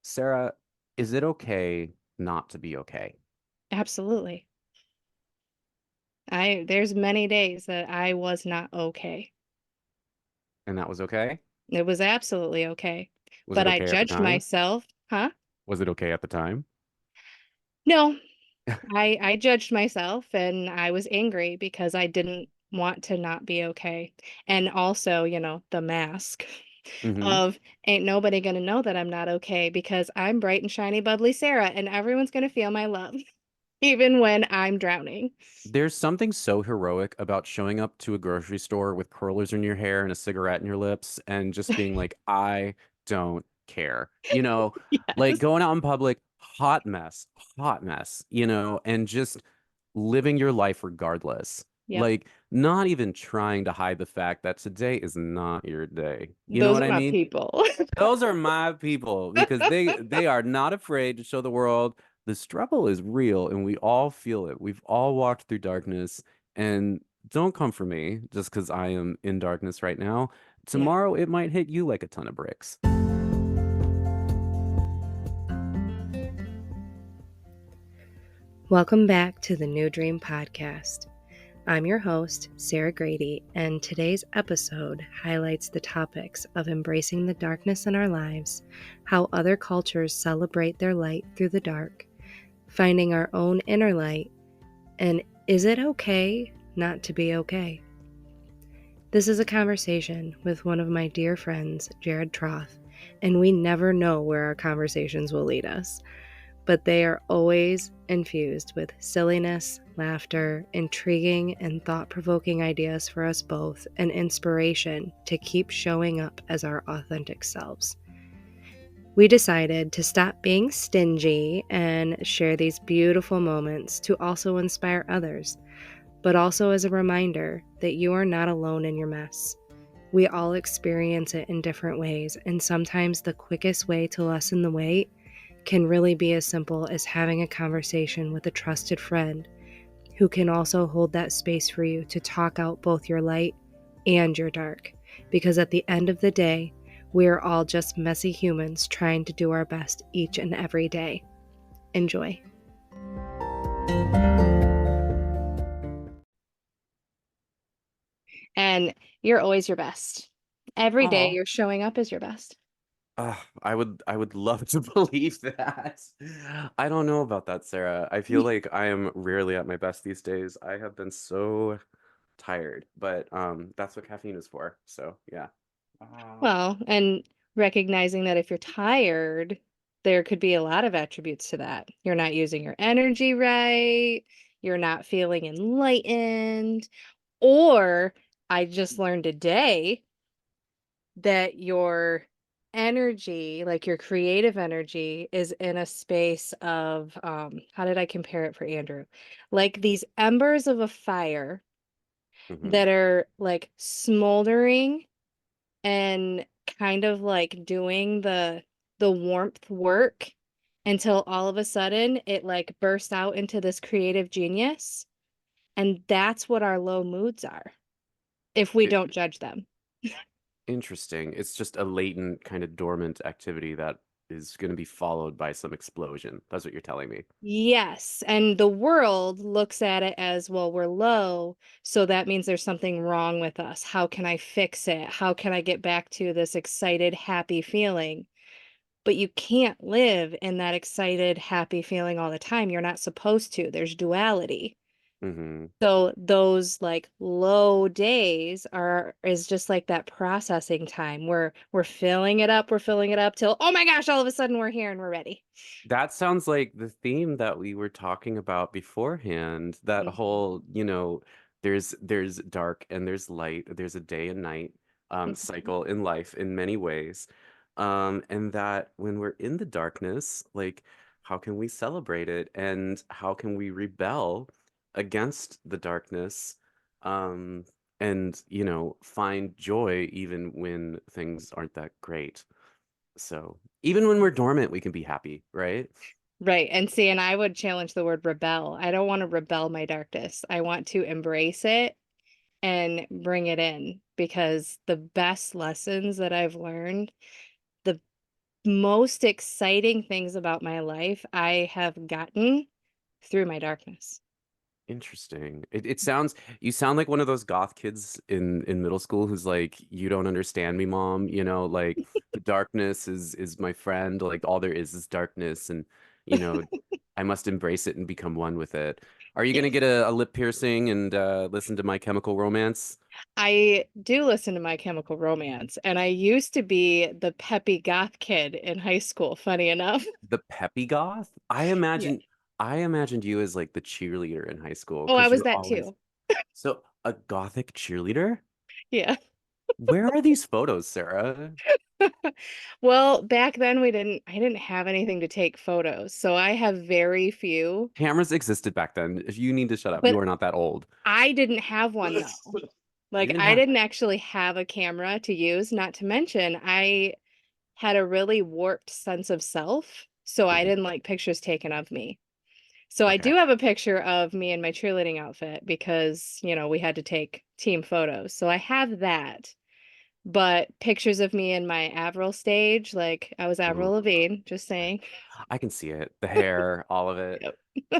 Sarah, is it okay not to be okay? Absolutely. There's many days that I was not okay. And that was okay? It was absolutely okay. Was it But I okay at the judged time? myself. Huh? Was it okay at the time? No, I judged myself and I was angry because I didn't want to not be okay. And also, the mask Hmm. of ain't nobody gonna know that I'm not okay because I'm bright and shiny, bubbly Sarah, and everyone's gonna feel my love, even when I'm drowning. There's something so heroic about showing up to a grocery store with curlers in your hair and a cigarette in your lips and just being like, I don't care. Like Yes. going out in public, hot mess, and just living your life regardless. Yep. Like not even trying to hide the fact that today is not your day. You know Those what are I my mean? people. Those are my people because they are not afraid to show the world the struggle is real and we all feel it. We've all walked through darkness and don't come for me just because I am in darkness right now. Yeah. Tomorrow it might hit you like a ton of bricks. Welcome back to the New Dream Podcast. I'm your host, Sarah Grady, and today's episode highlights the topics of embracing the darkness in our lives, how other cultures celebrate their light through the dark, finding our own inner light, and is it okay not to be okay? This is a conversation with one of my dear friends, Jared Troth, and we never know where our conversations will lead us, but they are always infused with silliness, laughter, intriguing, and thought provoking ideas for us both, and inspiration to keep showing up as our authentic selves. We decided to stop being stingy and share these beautiful moments to also inspire others, but also as a reminder that you are not alone in your mess. We all experience it in different ways, and sometimes the quickest way to lessen the weight can really be as simple as having a conversation with a trusted friend who can also hold that space for you to talk out both your light and your dark. Because at the end of the day, we are all just messy humans trying to do our best each and every day. Enjoy. And you're always your best. Every day Oh, you're showing up as your best. I would love to believe that. I don't know about that, Sarah. I feel like I am rarely at my best these days. I have been so tired, but that's what caffeine is for. So, yeah. Oh. Well, and recognizing that if you're tired, there could be a lot of attributes to that. You're not using your energy right, you're not feeling enlightened, or I just learned today that your energy, like your creative energy, is in a space of how did I compare it for Andrew? Like these embers of a fire Hmm. that are like smoldering and kind of like doing the warmth work until all of a sudden it like bursts out into this creative genius. And that's what our low moods are if we It, don't judge them. interesting. It's just a latent kind of dormant activity that is going to be followed by some explosion. That's what you're telling me. Yes, and the world looks at it as, well, we're low, so that means there's something wrong with us. How can I fix it? How can I get back to this excited, happy feeling? But you can't live in that excited, happy feeling all the time. You're not supposed to. There's duality. Hmm. So those like low days are is just like that processing time where we're filling it up till, oh my gosh, all of a sudden we're here and we're ready. That sounds like the theme that we were talking about beforehand. That Mhm. whole, there's dark and there's light. There's a day and night Mhm. cycle in life in many ways. And that when we're in the darkness, like how can we celebrate it and how can we rebel against the darkness? Um, and find joy even when things aren't that great. So even when we're dormant, we can be happy, right? Right. And see, and I would challenge the word rebel. I don't want to rebel my darkness. I want to embrace it and bring it in because the best lessons that I've learned, the most exciting things about my life I have gotten through my darkness. Interesting. It sounds you sound like one of those goth kids in middle school who's like, "You don't understand me, mom." Like the darkness is my friend. Like all there is darkness, and you know, I must embrace it and become one with it. Are you gonna Yes. get a lip piercing and listen to My Chemical Romance? I do listen to My Chemical Romance, and I used to be the peppy goth kid in high school, funny enough. The peppy goth? I Yeah. imagine I imagined you as like the cheerleader in high school Oh, I because was you're that always too. so a gothic cheerleader? Yeah. Where are these photos, Sarah? Well, back then I didn't have anything to take photos, so I have very few, Cameras existed back then. If you need to shut up, you but are not that old. I didn't have one though. You Like didn't I have. didn't actually have a camera to use, not to mention I had a really warped sense of self, so I Mhm. didn't like pictures taken of me. So I Okay. do have a picture of me in my cheerleading outfit because, we had to take team photos. So I have that. But pictures of me in my Avril stage, like I was Ooh, Avril Lavigne, just okay. saying. I can see it. The hair, all of it. Yep.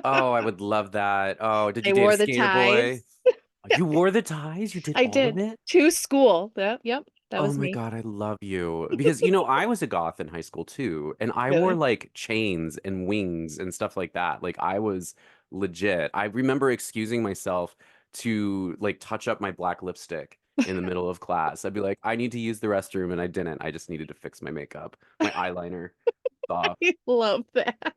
Oh, I would love that. Oh, did I you date a wore the skater boy? ties. Oh, you wore the ties? You did I all of did. it? To school. Yep, that Oh was my me. God, I love you. Because, I was a goth in high school too, and I wore Really? like chains and wings and stuff like that. Like I was legit. I remember excusing myself to like touch up my black lipstick in the middle of class. I'd be like, I need to use the restroom, and I didn't. I just needed to fix my makeup, my eyeliner off. I love that.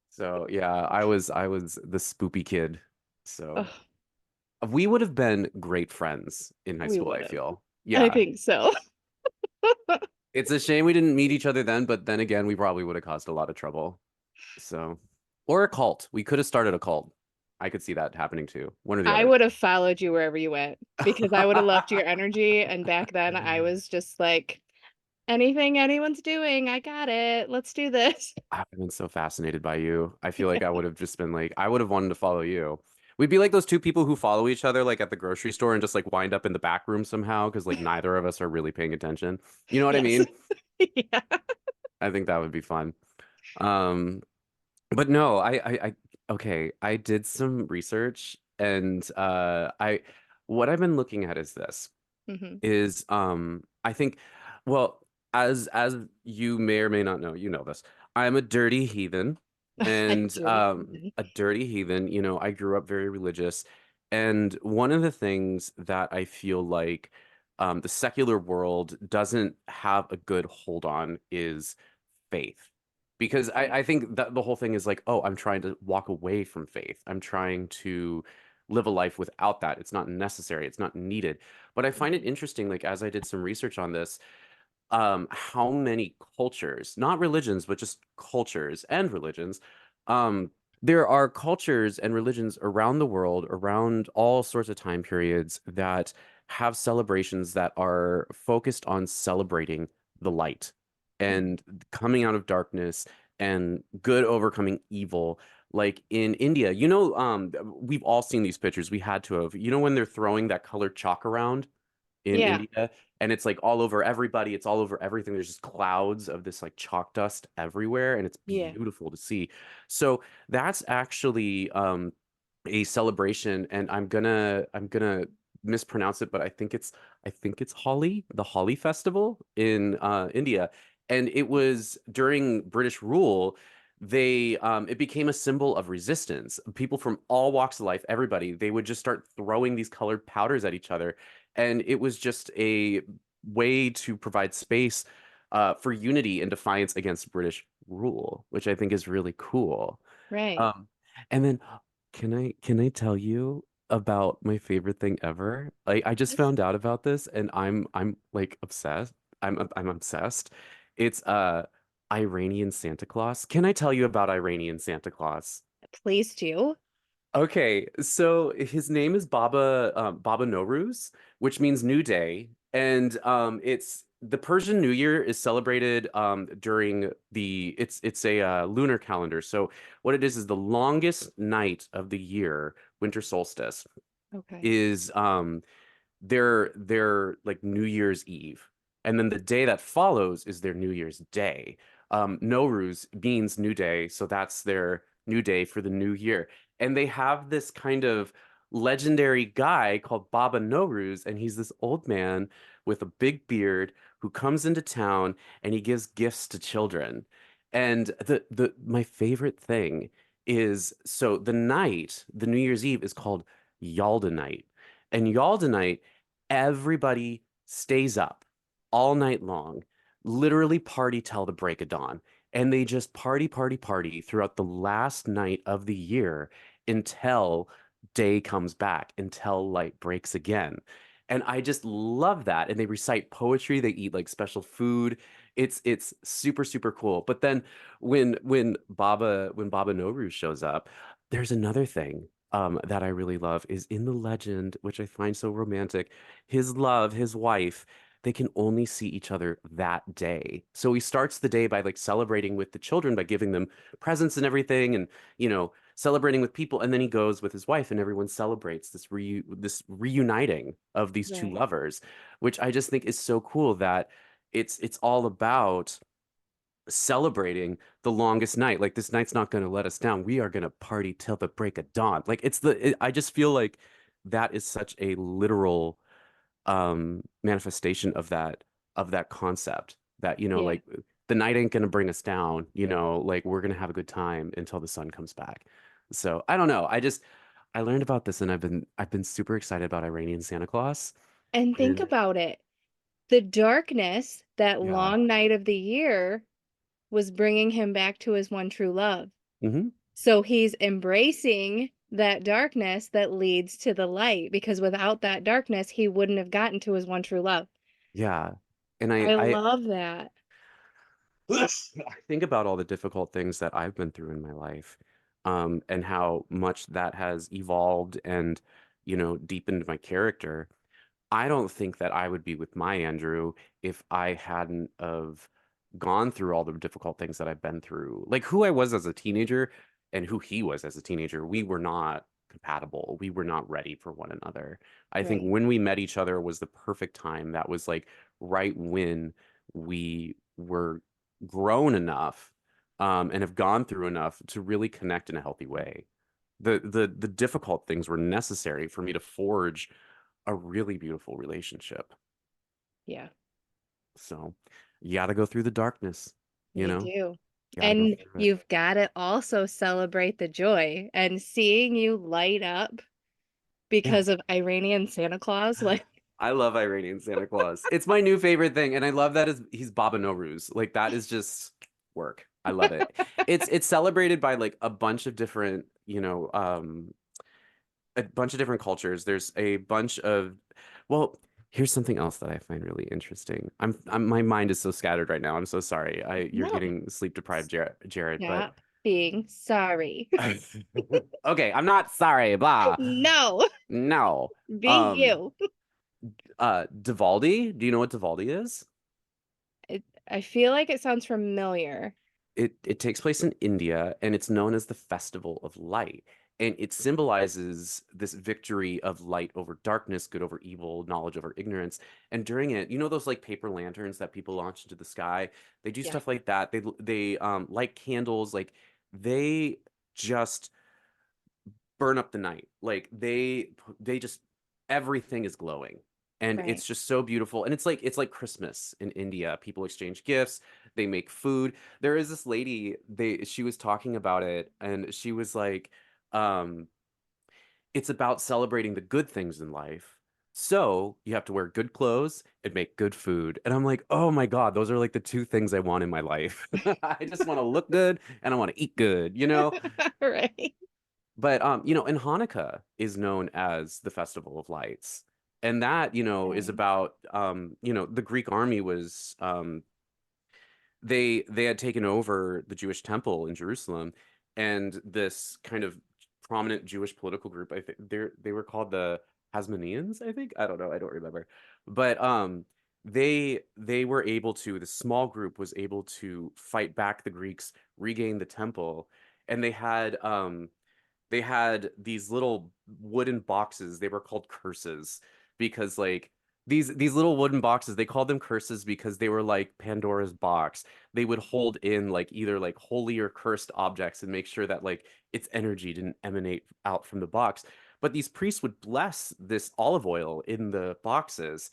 So yeah, I was the spoopy kid. So Oh, we would have been great friends in high we school, would I have. feel. I Yeah. think so. It's a shame we didn't meet each other then, but then again, we probably would have caused a lot of trouble. So, or a cult. We could have started a cult. I could see that happening too. One or the I other. would have followed you wherever you went because I would have loved your energy. And back then I was just like, anything anyone's doing, I got it. Let's do this. I've been so fascinated by you. I feel like I would have just been like, I would have wanted to follow you. We'd be like those two people who follow each other like at the grocery store and just like wind up in the back room somehow because like neither of us are really paying attention. You know what I Yes. mean? Yeah. I think that would be fun. Um, But no, okay, I did some research and what I've been looking at is this Hmm. is I think well as you may or may not know, you know this. I'm a dirty heathen I and do. a dirty heathen, I grew up very religious and one of the things that I feel like the secular world doesn't have a good hold on is faith. Because I think that the whole thing is like, oh, I'm trying to walk away from faith. I'm trying to live a life without that. It's not necessary. It's not needed. But I find it interesting, like as I did some research on this, how many cultures, not religions, but just cultures and religions, um, there are cultures and religions around the world, around all sorts of time periods that have celebrations that are focused on celebrating the light Mhm. and coming out of darkness and good overcoming evil. Like in India, we've all seen these pictures. We had to have, when they're throwing that colored chalk around in Yeah. India and it's like all over everybody, it's all over everything. There's just clouds of this like chalk dust everywhere and it's Yeah. beautiful to see. So that's actually a celebration and I'm gonna mispronounce it, but I think it's Holi, the Holi festival in India. And it was during British rule. It became a symbol of resistance. People from all walks of life, everybody, they would just start throwing these colored powders at each other and it was just a way to provide space for unity and defiance against British rule, which I think is really cool. Right. Um, and then can I tell you about my favorite thing ever? Like I just Yes. found out about this and I'm like obsessed. I'm obsessed. It's Iranian Santa Claus. Can I tell you about Iranian Santa Claus? Please do. Okay, so his name is Baba Nowruz, which means new day, and it's the Persian New Year is celebrated during it's a lunar calendar. So what it is the longest night of the year, winter solstice, Okay. is their like New Year's Eve, and then the day that follows is their New Year's Day. Nowruz means new day, so that's their new day for the new year. And they have this kind of legendary guy called Baba Nowruz, and he's this old man with a big beard who comes into town and he gives gifts to children. And the my favorite thing is, so the night, the New Year's Eve is called Yalda night. And Yalda night, everybody stays up all night long, literally party till the break of dawn. And they just party, party, party throughout the last night of the year until day comes back, until light breaks again. And I just love that. And they recite poetry, they eat like special food. It's super, super cool. But then when Baba Noru shows up, there's another thing that I really love is in the legend, which I find so romantic. His love, his wife, they can only see each other that day. So he starts the day by like celebrating with the children by giving them presents and everything and, celebrating with people. And then he goes with his wife and everyone celebrates this reuniting of these two Right. lovers, which I just think is so cool that it's all about celebrating the longest night. Like this night's not going to let us down. We are going to party till the break of dawn. Like I just feel like that is such a literal manifestation of that concept that Yeah. like the night ain't gonna bring us down, like we're gonna have a good time until the sun comes back. So I don't know, I learned about this and I've been super excited about Iranian Santa Claus. And think And about it. The darkness, that yeah. long night of the year, was bringing him back to his one true love. Hmm. So he's embracing that darkness that leads to the light because without that darkness, he wouldn't have gotten to his one true love. Yeah. And I I I love that. I think about all the difficult things that I've been through in my life, and how much that has evolved and deepened my character. I don't think that I would be with my Andrew if I hadn't of gone through all the difficult things that I've been through. Like who I was as a teenager and who he was as a teenager, we were not compatible. We were not ready for one another. I think Right. when we met each other was the perfect time. That was like right when we were grown enough, and have gone through enough to really connect in a healthy way. The difficult things were necessary for me to forge a really beautiful relationship. Yeah, So you got to go through the darkness, you you know? do. You got to go And through it. you've got to also celebrate the joy and seeing you light up Yeah. because of Iranian Santa Claus. Like, I love Iranian Santa Claus. It's my new favorite thing, and I love that he's Baba Nowruz. Like that is just work. I love it. It's celebrated by like a bunch of different, a bunch of different cultures. There's a bunch of, well, here's something else that I find really interesting. My mind is so scattered right now. I'm so sorry. You're no, getting sleep deprived, Jared, but stop being sorry. okay, I'm not sorry, blah. No, No. be you. Diwali, do you know what Diwali is? I feel like it sounds familiar. It takes place in India and it's known as the Festival of Light. And it symbolizes this victory of light over darkness, good over evil, knowledge over ignorance. And during it, those like paper lanterns that people launch into the sky? They do Yeah, stuff like that. They light candles, like they just burn up the night. Like they just everything is glowing. And right. it's just so beautiful. And it's like Christmas in India. People exchange gifts, they make food. There is this lady, she was talking about it and she was like, um, it's about celebrating the good things in life. So you have to wear good clothes and make good food. And I'm like, oh my God, those are like the two things I want in my life. I just want to look good and I want to eat good. Right. But and Hanukkah is known as the Festival of Lights. And that, is Okay. about the Greek army was they had taken over the Jewish temple in Jerusalem, and this kind of prominent Jewish political group, I think they were called the Hasmoneans, I think. I don't know, I don't remember. But they were able to, the small group was able to fight back the Greeks, regain the temple, and they had these little wooden boxes. They were called curses because like these little wooden boxes, they called them curses because they were like Pandora's box. They would hold in like either like holy or cursed objects and make sure that like its energy didn't emanate out from the box. But these priests would bless this olive oil in the boxes.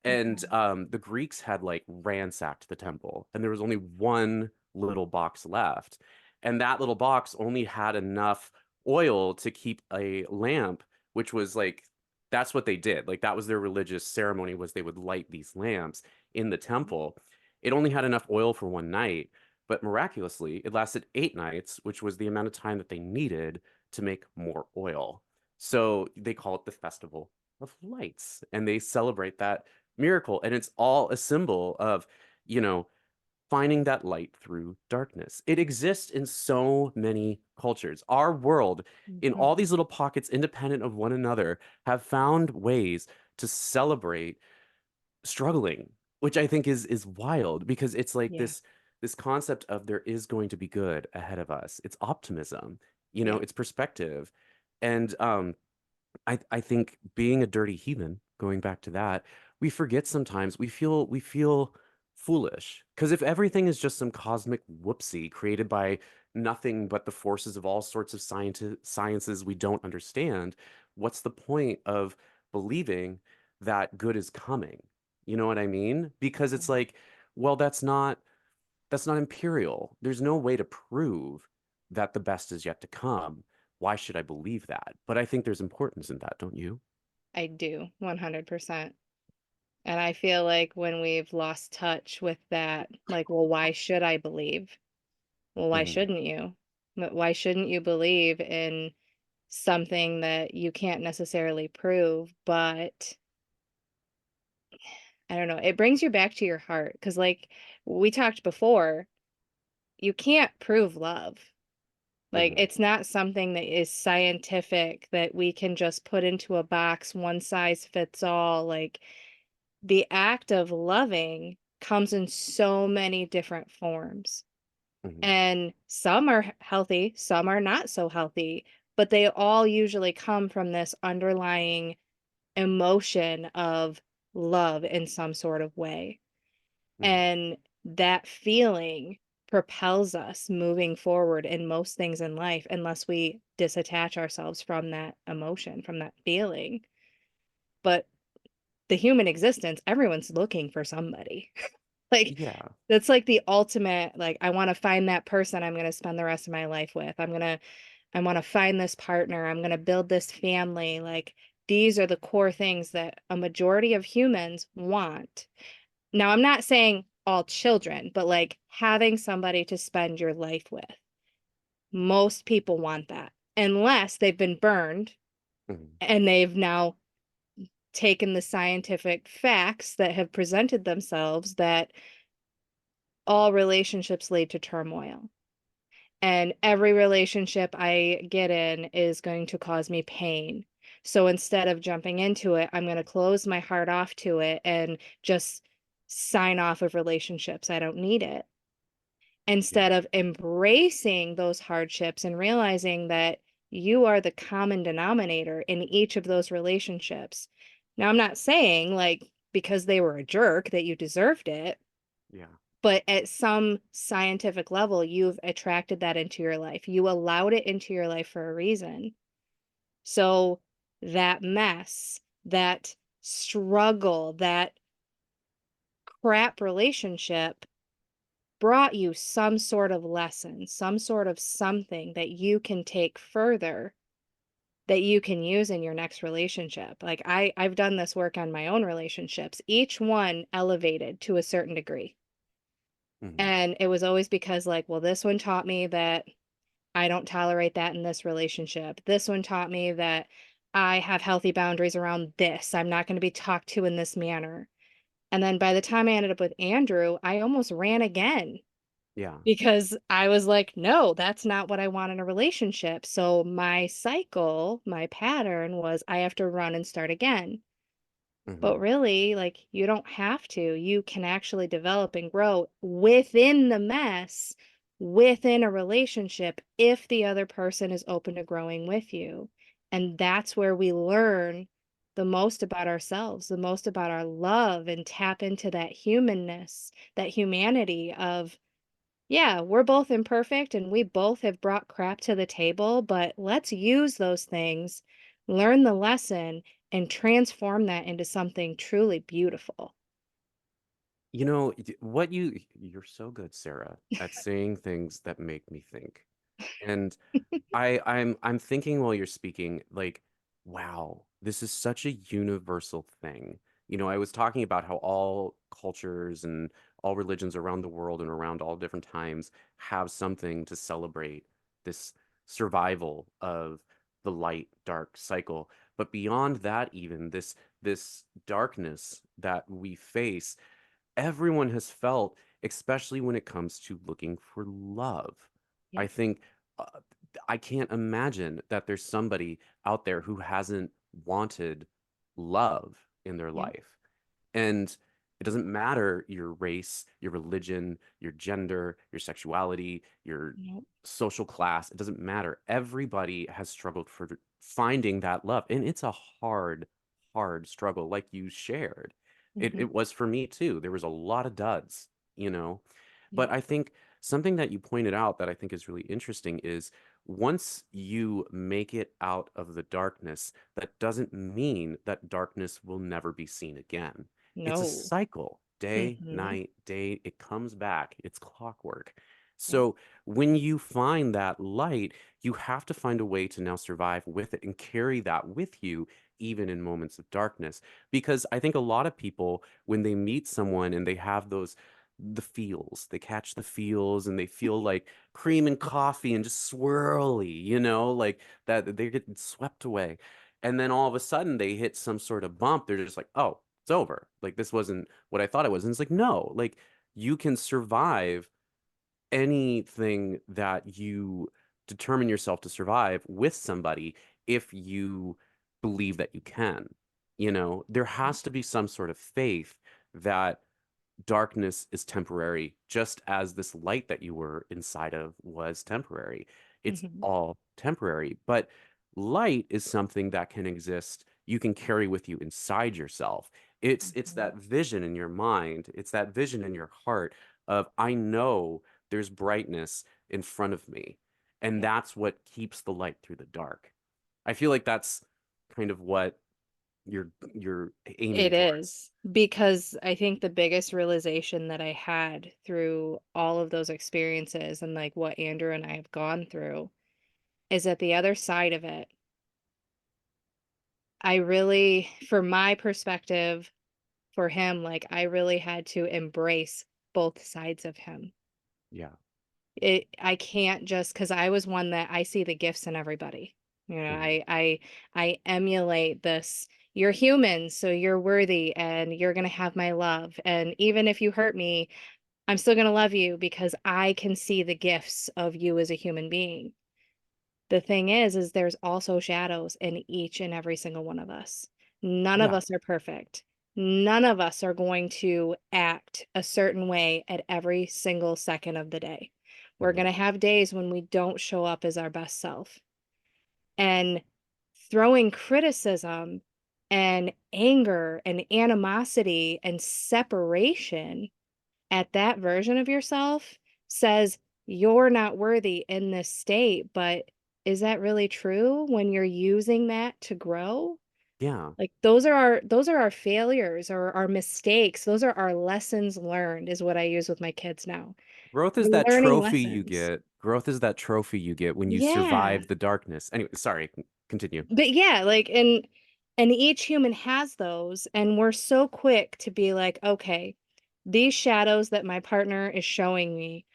And Mhm. the Greeks had like ransacked the temple, and there was only one little box left. And that little box only had enough oil to keep a lamp, which was like that's what they did. Like that was their religious ceremony was they would light these lamps in the temple. It only had enough oil for one night, but miraculously, it lasted 8 nights, which was the amount of time that they needed to make more oil. So they call it the Festival of Lights, and they celebrate that miracle. And it's all a symbol of, you know, finding that light through darkness. It exists in so many cultures. Our world, in all Mhm. these little pockets, independent of one another, have found ways to celebrate struggling, which I think is wild because it's like Yeah. this concept of there is going to be good ahead of us. It's optimism, Yeah. it's perspective. And I think being a dirty heathen, going back to that, we forget sometimes we feel foolish because if everything is just some cosmic whoopsie created by nothing but the forces of all sorts of sciences we don't understand, what's the point of believing that good is coming? You know what I mean? Because it's like, well, that's not imperial. There's no way to prove that the best is yet to come. Why should I believe that? But I think there's importance in that, don't you? I do, 100%. And I feel like when we've lost touch with that, like, well, why should I believe? Well, why Hmm. shouldn't you? Why shouldn't you believe in something that you can't necessarily prove? But I don't know, it brings you back to your heart because, like we talked before, you can't prove love. Like, Hmm. it's not something that is scientific that we can just put into a box, one size fits all. Like, the act of loving comes in so many different forms. Hmm. And some are healthy, some are not so healthy, but they all usually come from this underlying emotion of love in some sort of way. Hmm. And that feeling propels us moving forward in most things in life unless we disattach ourselves from that emotion, from that feeling. But the human existence, everyone's looking for somebody. Like, Yeah. that's like the ultimate, like, I want to find that person I'm going to spend the rest of my life with. I want to find this partner. I'm going to build this family. Like, these are the core things that a majority of humans want. Now, I'm not saying all children, but like having somebody to spend your life with. Most people want that, unless they've been burned Hmm. and they've now taken the scientific facts that have presented themselves that all relationships lead to turmoil. And every relationship I get in is going to cause me pain. So instead of jumping into it, I'm going to close my heart off to it and just sign off of relationships. I don't need it. Yeah. Instead of embracing those hardships and realizing that you are the common denominator in each of those relationships. Now, I'm not saying like because they were a jerk that you deserved it, Yeah. but at some scientific level, you've attracted that into your life. You allowed it into your life for a reason. So that mess, that struggle, that crap relationship brought you some sort of lesson, some sort of something that you can take further that you can use in your next relationship. Like I've done this work on my own relationships. Each one elevated to a certain degree. Hmm. And it was always because like, well, this one taught me that I don't tolerate that in this relationship. This one taught me that I have healthy boundaries around this. I'm not going to be talked to in this manner. And then by the time I ended up with Andrew, I almost ran again Yeah. because I was like, no, that's not what I want in a relationship. So my cycle, my pattern was I have to run and start again. But Hmm. really, like, you don't have to. You can actually develop and grow within the mess, within a relationship, if the other person is open to growing with you. And that's where we learn the most about ourselves, the most about our love, and tap into that humanness, that humanity of, yeah, we're both imperfect and we both have brought crap to the table, but let's use those things, learn the lesson, and transform that into something truly beautiful. You know, you're so good, Sarah, at saying things that make me think. And I'm thinking while you're speaking, like, wow, this is such a universal thing. You know, I was talking about how all cultures and all religions around the world and around all different times have something to celebrate this survival of the light dark cycle. But beyond that, even this darkness that we face, everyone has felt, especially when it comes to looking for love. I Yep. think uh, I can't imagine that there's somebody out there who hasn't wanted love in their Yep. life. And it doesn't matter your race, your religion, your gender, your sexuality, your Yep. social class. It doesn't matter. Everybody has struggled for finding that love. And it's a hard, hard struggle, like you shared. Hmm. It was for me too. There was a lot of duds, you know. But Yep. I think something that you pointed out that I think is really interesting is once you make it out of the darkness, that doesn't mean that darkness will never be seen again. It's a No. cycle, day, Hmm. night, day. It comes back. It's clockwork. Yep. So when you find that light, you have to find a way to now survive with it and carry that with you, even in moments of darkness. Because I think a lot of people, when they meet someone and they have the feels, they catch the feels and they feel like cream and coffee and just swirly, you know, like that they get swept away. And then all of a sudden they hit some sort of bump. They're just like, oh, it's over. Like this wasn't what I thought it was. And it's like, no, like you can survive anything that you determine yourself to survive with somebody if you believe that you can. You know, there has to be some sort of faith that darkness is temporary, just as this light that you were inside of was temporary. It's Hmm. all temporary. But light is something that can exist, you can carry with you inside yourself. It's Hmm. that vision in your mind, it's that vision in your heart of I know there's brightness in front of me. And Yep. that's what keeps the light through the dark. I feel like that's kind of what you're aiming It towards. is because I think the biggest realization that I had through all of those experiences and like what Andrew and I have gone through is that the other side of it, I really, from my perspective, for him, like I really had to embrace both sides of him. Yeah. I can't just because I was one that I see the gifts in everybody. You know, Mhm. I emulate this. You're human, so you're worthy and you're gonna have my love. And even if you hurt me, I'm still gonna love you because I can see the gifts of you as a human being. The thing is there's also shadows in each and every single one of us. None of Yeah. us are perfect. None of us are going to act a certain way at every single second of the day. We're Mhm. going to have days when we don't show up as our best self. And throwing criticism and anger and animosity and separation at that version of yourself says you're not worthy in this state, but is that really true when you're using that to grow? Yeah. Like those are our failures or our mistakes. Those are our lessons learned is what I use with my kids now. Growth is We're that learning trophy you lessons. get. Growth is that trophy you get when you Yeah. survive the darkness. Anyway, sorry, continue. But yeah, like and each human has those and we're so quick to be like, okay, these shadows that my partner is showing me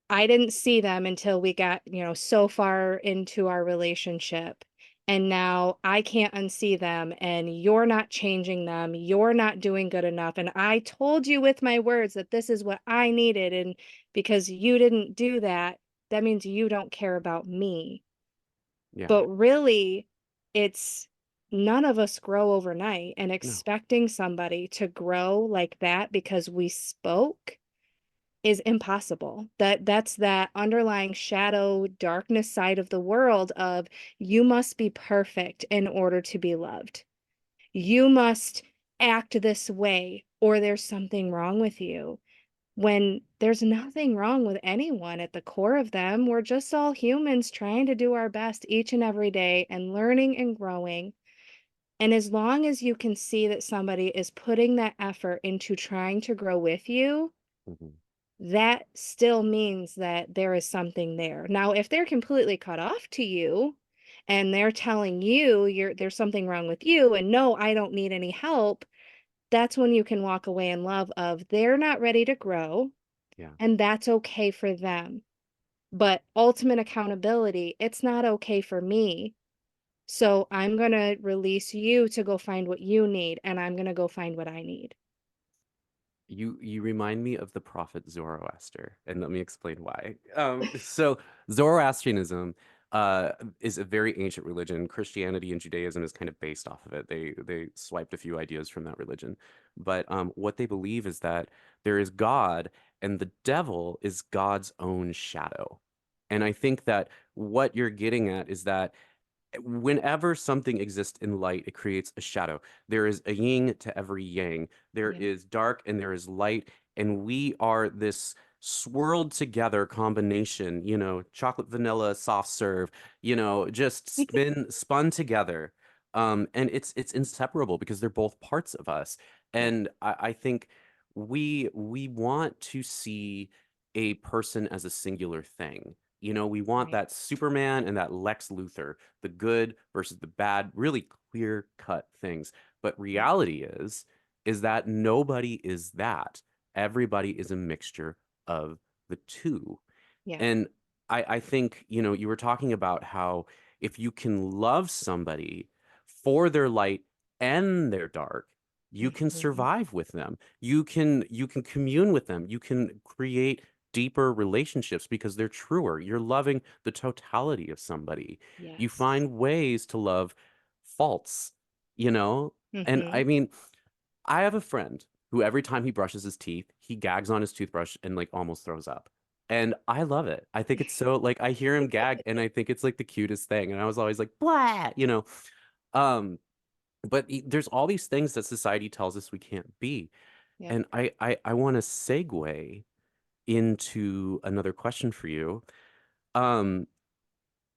I didn't see them until we got, so far into our relationship. And now I can't unsee them, and you're not changing them. You're not doing good enough. And I told you with my words that this is what I needed. And because you didn't do that, that means you don't care about me. Yeah. But really, it's none of us grow overnight. And No. expecting somebody to grow like that because we spoke is impossible. That's that underlying shadow darkness side of the world of you must be perfect in order to be loved. you must act this way or there's something wrong with you, when there's nothing wrong with anyone at the core of them. We're just all humans trying to do our best each and every day and learning and growing. And as long as you can see that somebody is putting that effort into trying to grow with you, Mhm. that still means that there is something there. Now, if they're completely cut off to you and they're telling you there's something wrong with you and no, I don't need any help, that's when you can walk away in love of they're not ready to grow, Yeah. and that's okay for them. But ultimate accountability, it's not okay for me. So I'm going to release you to go find what you need, and I'm going to go find what I need. You remind me of the prophet Zoroaster, and let me explain why. So Zoroastrianism uh, is a very ancient religion. Christianity and Judaism is kind of based off of it. They swiped a few ideas from that religion, but what they believe is that there is God, and the devil is God's own shadow. And I think that what you're getting at is that whenever something exists in light, it creates a shadow. There is a yin to every yang. There Yeah. is dark and there is light. And we are this swirled together combination, chocolate vanilla soft serve, just spun together. And it's inseparable because they're both parts of us. Yeah. And I think we want to see a person as a singular thing. We want Right. that Superman and that Lex Luthor, the good versus the bad, really clear cut things. But Yeah. reality is that nobody is that. Everybody is a mixture of the two. Yeah. And I think, you were talking about how if you can love somebody for their light and their dark, you can Mhm. survive with them. You can commune with them. You can create deeper relationships because they're truer. You're loving the totality of somebody. You Yes. find ways to love faults, you know? And Mhm. I mean, I have a friend who every time he brushes his teeth, he gags on his toothbrush and like almost throws up. And I love it. I think it's so like I hear him gag and I think it's like the cutest thing. And I was always like, blah. Um, but there's all these things that society tells us we can't be. Yep. And I want to segue into another question for you. Um,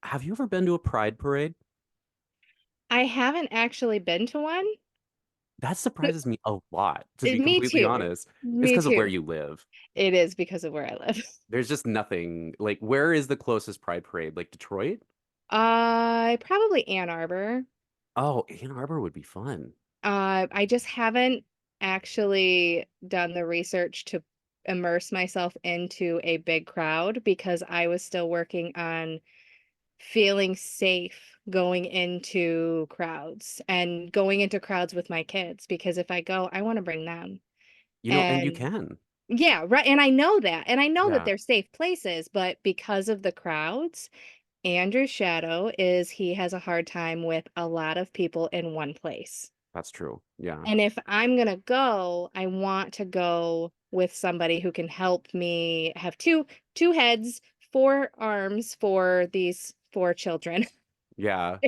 have you ever been to a pride parade? I haven't actually been to one. That surprises me a lot, to be Me completely too. honest. It's Me because of where too. you live. It is because of where I live. There's just nothing like where is the closest Pride Parade? Like Detroit? Probably Ann Arbor. Oh, Ann Arbor would be fun. I just haven't actually done the research to immerse myself into a big crowd because I was still working on feeling safe going into crowds and going into crowds with my kids, because if I go, I want to bring them. And you And can. yeah, right. And I know that. And I know that Yeah, they're safe places, but because of the crowds, Andrew's shadow is he has a hard time with a lot of people in one place. that's true. Yeah. And if I'm gonna go, I want to go with somebody who can help me have two heads, four arms for these four children. Yeah,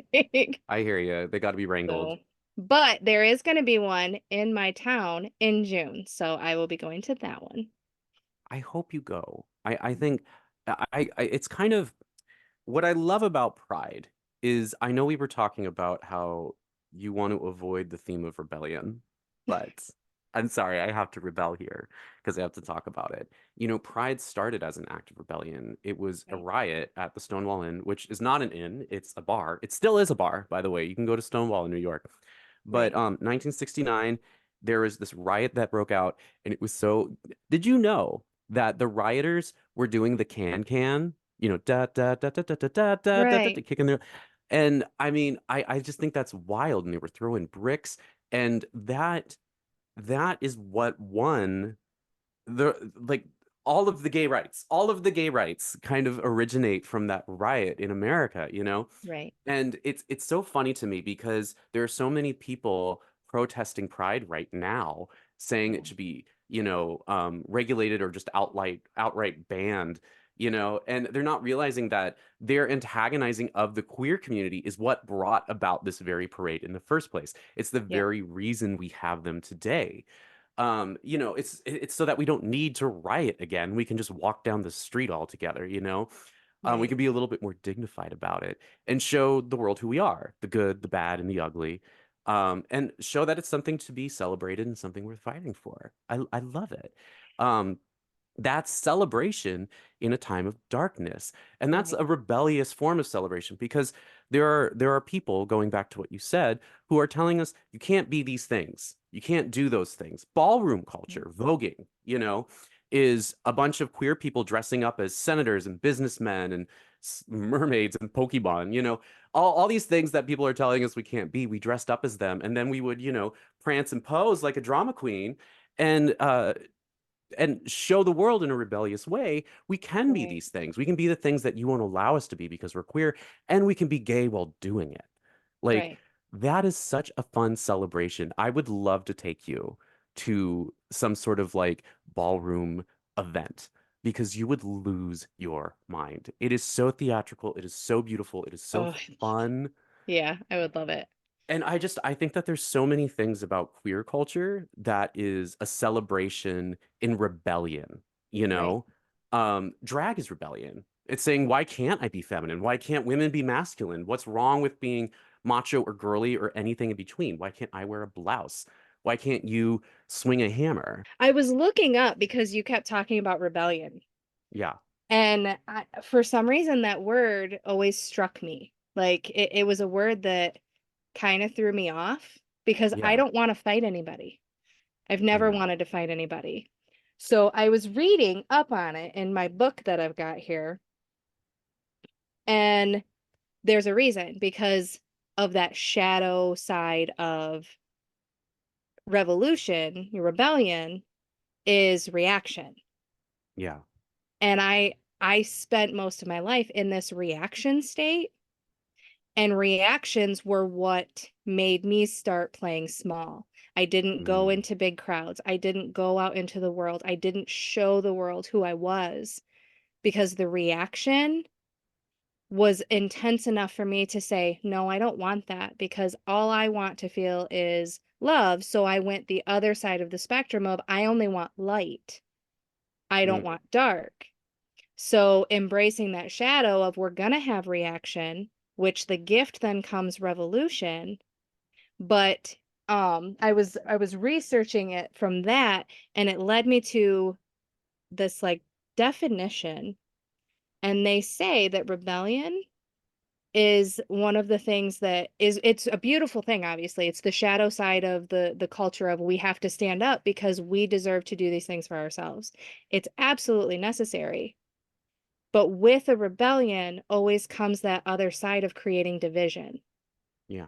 I hear you. They got to be wrangled. So, but there is gonna be one in my town in June, so I will be going to that one. I hope you go. I think it's kind of what I love about Pride is I know we were talking about how you want to avoid the theme of rebellion, but I'm sorry, I have to rebel here because I have to talk about it. Pride started as an act of rebellion. It was a Right. riot at the Stonewall Inn, which is not an inn, it's a bar. It still is a bar, by the way. You can go to Stonewall in New York. But Right. 1969, there was this riot that broke out, and it was so. Did you know that the rioters were doing the can? Da da da da da da da da da da, Right. kicking their, and I mean, I just think that's wild. And they were throwing bricks, and that is what won the like all of the gay rights kind of originate from that riot in America. Right. And it's so funny to me because there are so many people protesting Pride right now, saying Yeah. it should be, regulated or just outright banned, you know, and they're not realizing that their antagonizing of the queer community is what brought about this very parade in the first place. It's the Yep. very reason we have them today. You know, it's so that we don't need to riot again. We can just walk down the street all together, you know. We Right. can be a little bit more dignified about it and show the world who we are, the good, the bad, and the ugly. And show that it's something to be celebrated and something worth fighting for. I love it. Um, that's celebration in a time of darkness. And that's Right. a rebellious form of celebration because there are people, going back to what you said, who are telling us you can't be these things. You can't do those things. Ballroom culture, voguing, you know, is a bunch of queer people dressing up as senators and businessmen and mermaids and Pokemon, you know, all these things that people are telling us we can't be. We dressed up as them, and then we would, you know, prance and pose like a drama queen. And show the world in a rebellious way, we can be Right. these things. We can be the things that you won't allow us to be because we're queer, and we can be gay while doing it. Like, Right. that is such a fun celebration. I would love to take you to some sort of like ballroom event because you would lose your mind. It is so theatrical, it is so beautiful, it is so Oh, I love it. fun. Yeah, I would love it. And I think that there's so many things about queer culture that is a celebration in rebellion, you Right. know? Drag is rebellion. It's saying, why can't I be feminine? Why can't women be masculine? What's wrong with being macho or girly or anything in between? Why can't I wear a blouse? Why can't you swing a hammer? I was looking up because you kept talking about rebellion. Yeah. And for some reason, that word always struck me. Like it was a word that kind of threw me off because I Yeah. don't want to fight anybody. I've I never know. wanted to fight anybody. So I was reading up on it in my book that I've got here, and there's a reason because of that shadow side of revolution, your rebellion is reaction. Yeah. And I spent most of my life in this reaction state, and reactions were what made me start playing small. I didn't go Mm, into big crowds. I didn't go out into the world. I didn't show the world who I was because the reaction was intense enough for me to say, no, I don't want that because all I want to feel is love. So I went the other side of the spectrum of I only want light. I don't mm. want dark. So embracing that shadow of we're gonna have reaction, which the gift then comes revolution. But I was researching it from that, and it led me to this like definition. And they say that rebellion is one of the things that is it's a beautiful thing, obviously. It's the shadow side of the culture of we have to stand up because we deserve to do these things for ourselves. It's absolutely necessary. But with a rebellion always comes that other side of creating division. Yeah.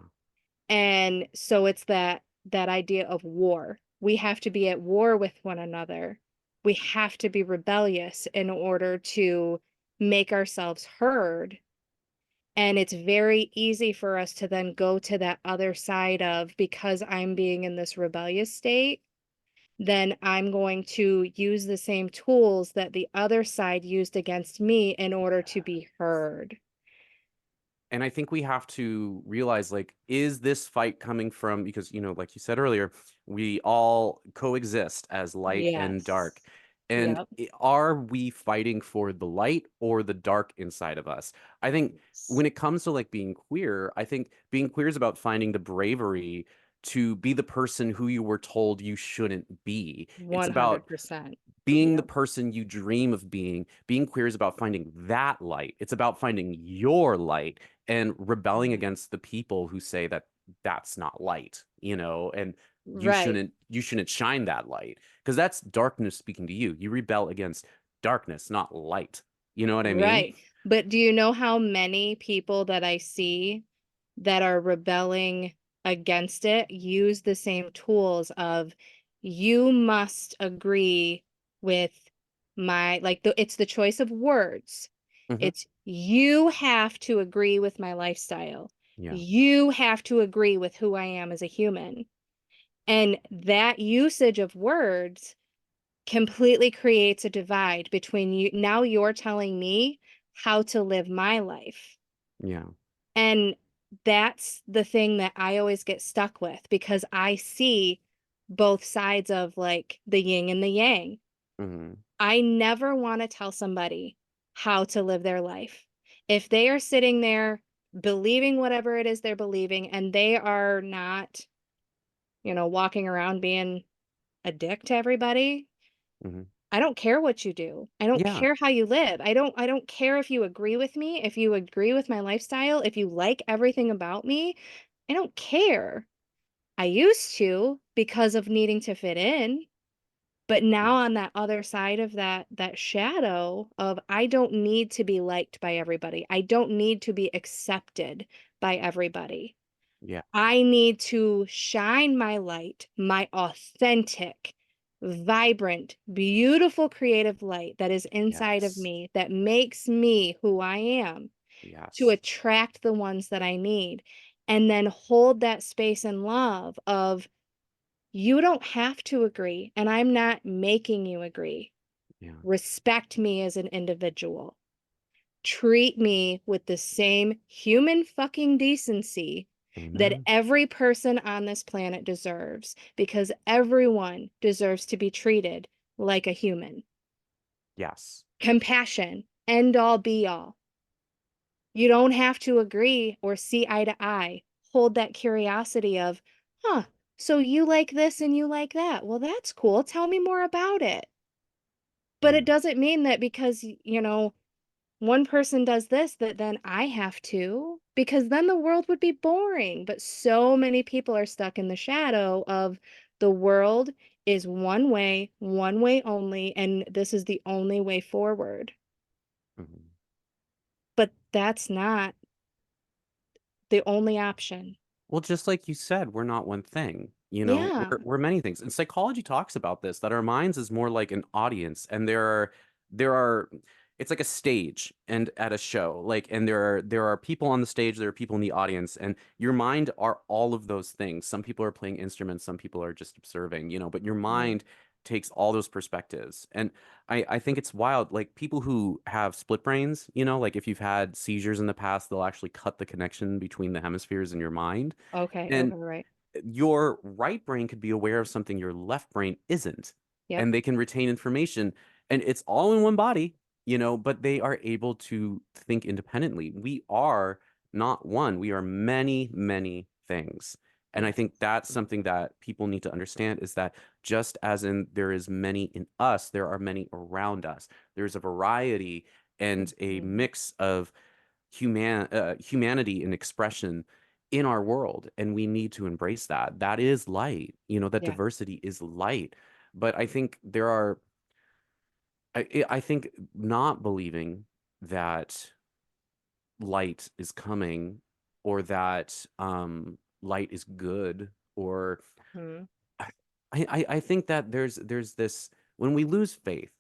And so it's that idea of war. We have to be at war with one another. We have to be rebellious in order to make ourselves heard. And it's very easy for us to then go to that other side of because I'm being in this rebellious state, then I'm going to use the same tools that the other side used against me in order to be heard. And I think we have to realize, like, is this fight coming from, because, you know, like you said earlier, we all coexist as light and dark. Yes. And Yep. are we fighting for the light or the dark inside of us? I think Yes. when it comes to like being queer, I think being queer is about finding the bravery to be the person who you were told you shouldn't be. It's about 100%. being the Yep. person you dream of being. Being queer is about finding that light. It's about finding your light and rebelling Mhm. against the people who say that that's not light, you know, and Right. you shouldn't shine that light because that's darkness speaking to you. You rebel against darkness, not light. You know what I mean? Right. But do you know how many people that I see that are rebelling against it use the same tools of you must agree with my like it's the choice of words. Hmm. It's you have to agree with my lifestyle. Yeah. You have to agree with who I am as a human. And that usage of words completely creates a divide between you. Now you're telling me how to live my life. Yeah. And that's the thing that I always get stuck with because I see both sides of like the yin and the yang. Mhm. I never want to tell somebody how to live their life. If they are sitting there believing whatever it is they're believing and they are not, walking around being a dick to everybody, Mhm. I don't care what you do. I don't Yeah. care how you live. I don't care if you agree with me, if you agree with my lifestyle, if you like everything about me. I don't care. I used to because of needing to fit in, but now Yeah. on that other side of that shadow of I don't need to be liked by everybody. I don't need to be accepted by everybody. Yeah. I need to shine my light, my authentic, vibrant, beautiful creative light that is inside of Yes. me that makes me who I am to Yes. attract the ones that I need. And then hold that space and love of you don't have to agree, and I'm not making you agree. Yeah. Respect me as an individual. Treat me with the same human fucking decency that Amen. every person on this planet deserves, because everyone deserves to be treated like a human. Yes. Compassion, end all be all. You don't have to agree or see eye to eye. Hold that curiosity of, huh, so you like this and you like that. Well, that's cool. Tell me more about it. But it Yeah. doesn't mean that because, one person does this that then I have to, because then the world would be boring. But so many people are stuck in the shadow of the world is one way only, and this is the only way forward. Mhm. But that's not the only option. Well, just like you said, we're not one thing. Yeah. We're many things. And psychology talks about this, that our minds is more like an audience, and there are it's like a stage and at a show. Like, and there are people on the stage, there are people in the audience, and your mind are all of those things. Some people are playing instruments, some people are just observing, but your Mhm. mind takes all those perspectives. And I think it's wild. Like people who have split brains, like if you've had seizures in the past, they'll actually cut the connection between the hemispheres in your mind. Okay, And okay, right. your right brain could be aware of something your left brain isn't, Yep. and they can retain information, and it's all in one body, but they are able to think independently. We are not one, we are many, many things. And I Yes. think that's something that people need to understand, is that just as in there is many in us, there are many around us. There's a variety and a Mhm. mix of humanity and expression in our world, and we need to embrace that. That is light, that Yeah. diversity is light. But I think there are I think not believing that light is coming, or that light is good, or Mhm. I I think that there's this, when we lose faith,